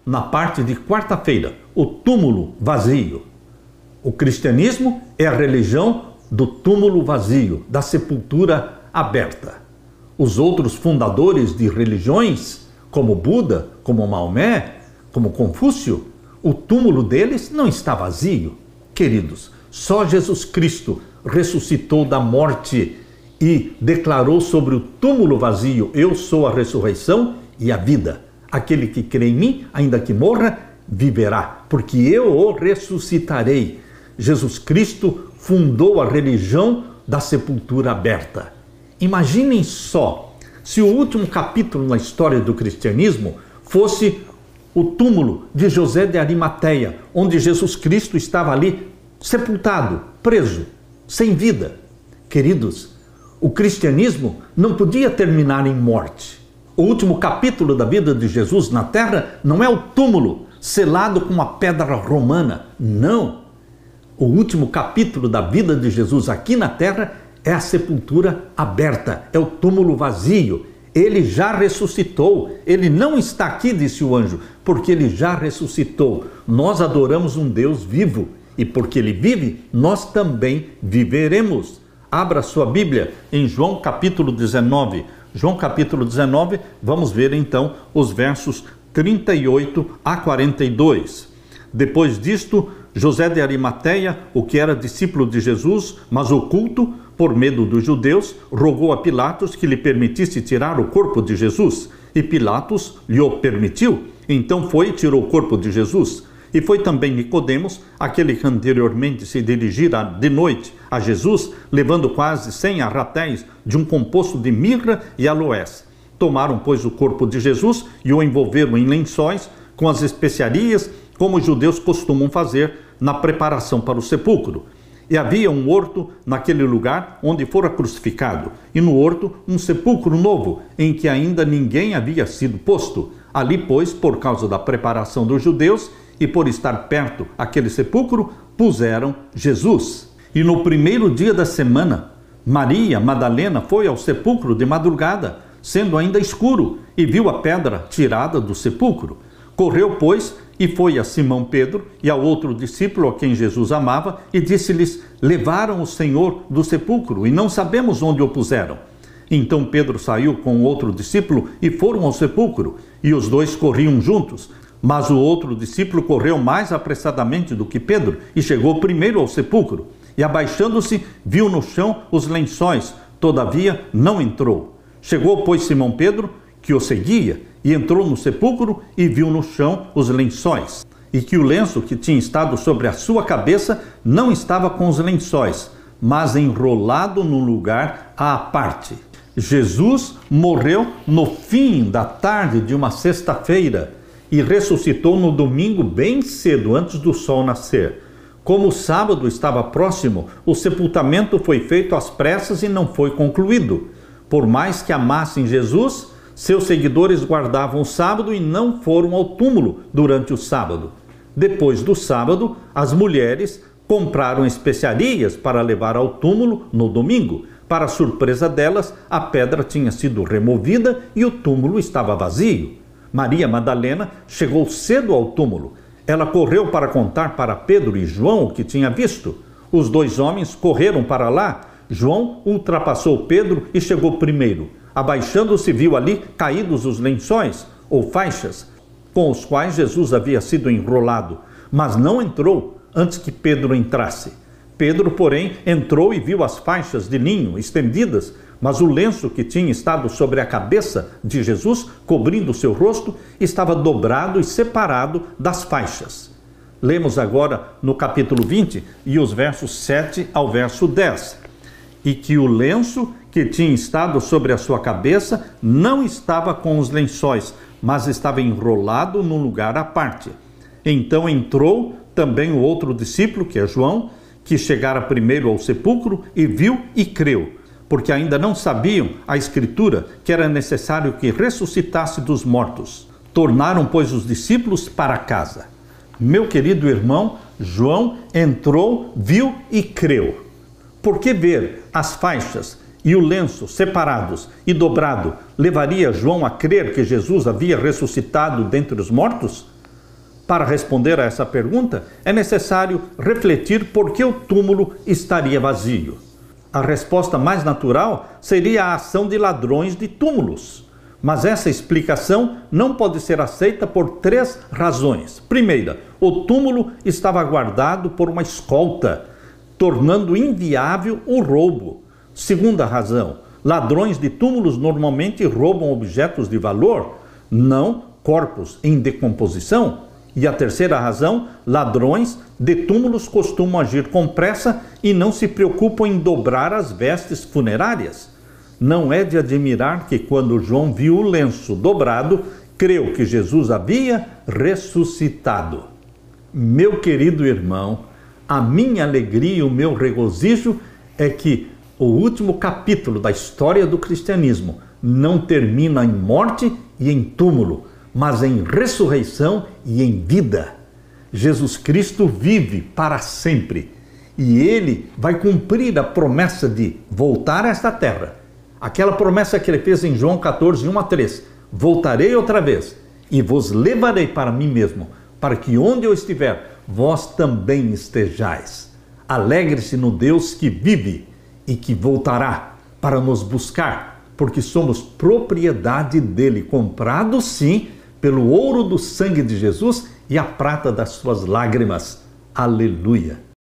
na parte de quarta-feira, o túmulo vazio. O cristianismo é a religião do túmulo vazio, da sepultura aberta. Os outros fundadores de religiões, como Buda, como Maomé, como Confúcio, o túmulo deles não está vazio. Queridos, só Jesus Cristo ressuscitou da morte e declarou sobre o túmulo vazio: eu sou a ressurreição e a vida. Aquele que crê em mim, ainda que morra, viverá, porque eu o ressuscitarei. Jesus Cristo fundou a religião da sepultura aberta. Imaginem só, se o último capítulo na história do cristianismo fosse o túmulo de José de Arimateia, onde Jesus Cristo estava ali sepultado, preso, sem vida. Queridos, o cristianismo não podia terminar em morte. O último capítulo da vida de Jesus na terra não é o túmulo selado com uma pedra romana, não. O último capítulo da vida de Jesus aqui na terra é a sepultura aberta, é o túmulo vazio. Ele já ressuscitou, ele não está aqui, disse o anjo, porque ele já ressuscitou. Nós adoramos um Deus vivo e porque ele vive, nós também viveremos. Abra sua Bíblia em João capítulo 19. João capítulo 19, vamos ver então os versos 38 a 42. Depois disto, José de Arimateia, o que era discípulo de Jesus, mas oculto por medo dos judeus, rogou a Pilatos que lhe permitisse tirar o corpo de Jesus. E Pilatos lhe o permitiu. Então foi e tirou o corpo de Jesus. E foi também Nicodemos, aquele que anteriormente se dirigira de noite a Jesus, levando quase 100 arratéis de um composto de mirra e aloés. Tomaram, pois, o corpo de Jesus e o envolveram em lençóis com as especiarias, como os judeus costumam fazer na preparação para o sepulcro. E havia um horto naquele lugar onde fora crucificado, e no horto um sepulcro novo, em que ainda ninguém havia sido posto. Ali, pois, por causa da preparação dos judeus, e por estar perto aquele sepulcro, puseram Jesus. E no primeiro dia da semana, Maria Madalena foi ao sepulcro de madrugada, sendo ainda escuro, e viu a pedra tirada do sepulcro. Correu, pois, e foi a Simão Pedro e ao outro discípulo a quem Jesus amava, e disse-lhes: levaram o Senhor do sepulcro, e não sabemos onde o puseram. Então Pedro saiu com o outro discípulo e foram ao sepulcro, e os dois corriam juntos. Mas o outro discípulo correu mais apressadamente do que Pedro e chegou primeiro ao sepulcro. E abaixando-se, viu no chão os lençóis, todavia não entrou. Chegou, pois, Simão Pedro, que o seguia, e entrou no sepulcro e viu no chão os lençóis, e que o lenço que tinha estado sobre a sua cabeça não estava com os lençóis, mas enrolado num lugar à parte. Jesus morreu no fim da tarde de uma sexta-feira, e ressuscitou no domingo bem cedo, antes do sol nascer. Como o sábado estava próximo, o sepultamento foi feito às pressas e não foi concluído. Por mais que amassem Jesus, seus seguidores guardavam o sábado e não foram ao túmulo durante o sábado. Depois do sábado, as mulheres compraram especiarias para levar ao túmulo no domingo. Para surpresa delas, a pedra tinha sido removida e o túmulo estava vazio. Maria Madalena chegou cedo ao túmulo. Ela correu para contar para Pedro e João o que tinha visto. Os dois homens correram para lá. João ultrapassou Pedro e chegou primeiro. Abaixando-se, viu ali caídos os lençóis, ou faixas, com os quais Jesus havia sido enrolado, mas não entrou antes que Pedro entrasse. Pedro, porém, entrou e viu as faixas de linho estendidas, mas o lenço que tinha estado sobre a cabeça de Jesus, cobrindo seu rosto, estava dobrado e separado das faixas. Lemos agora no capítulo 20 e os versos 7 ao verso 10. E que o lenço que tinha estado sobre a sua cabeça não estava com os lençóis, mas estava enrolado num lugar à parte. Então entrou também o outro discípulo, que é João, que chegara primeiro ao sepulcro e viu e creu, porque ainda não sabiam a Escritura que era necessário que ressuscitasse dos mortos. Tornaram, pois, os discípulos para casa. Meu querido irmão, João entrou, viu e creu. Por que ver as faixas e o lenço separados e dobrado levaria João a crer que Jesus havia ressuscitado dentre os mortos? Para responder a essa pergunta, é necessário refletir por que o túmulo estaria vazio. A resposta mais natural seria a ação de ladrões de túmulos. Mas essa explicação não pode ser aceita por 3 razões. Primeira, o túmulo estava guardado por uma escolta, tornando inviável o roubo. Segunda razão, ladrões de túmulos normalmente roubam objetos de valor, não corpos em decomposição. E a terceira razão, ladrões de túmulos costumam agir com pressa e não se preocupam em dobrar as vestes funerárias. Não é de admirar que quando João viu o lenço dobrado, creu que Jesus havia ressuscitado. Meu querido irmão, a minha alegria e o meu regozijo é que o último capítulo da história do cristianismo não termina em morte e em túmulo, mas em ressurreição e em vida. Jesus Cristo vive para sempre e Ele vai cumprir a promessa de voltar a esta terra. Aquela promessa que Ele fez em João 14, 1-3. Voltarei outra vez e vos levarei para mim mesmo, para que onde eu estiver, vós também estejais. Alegre-se no Deus que vive e que voltará para nos buscar, porque somos propriedade dele, comprados sim, pelo ouro do sangue de Jesus e a prata das suas lágrimas. Aleluia!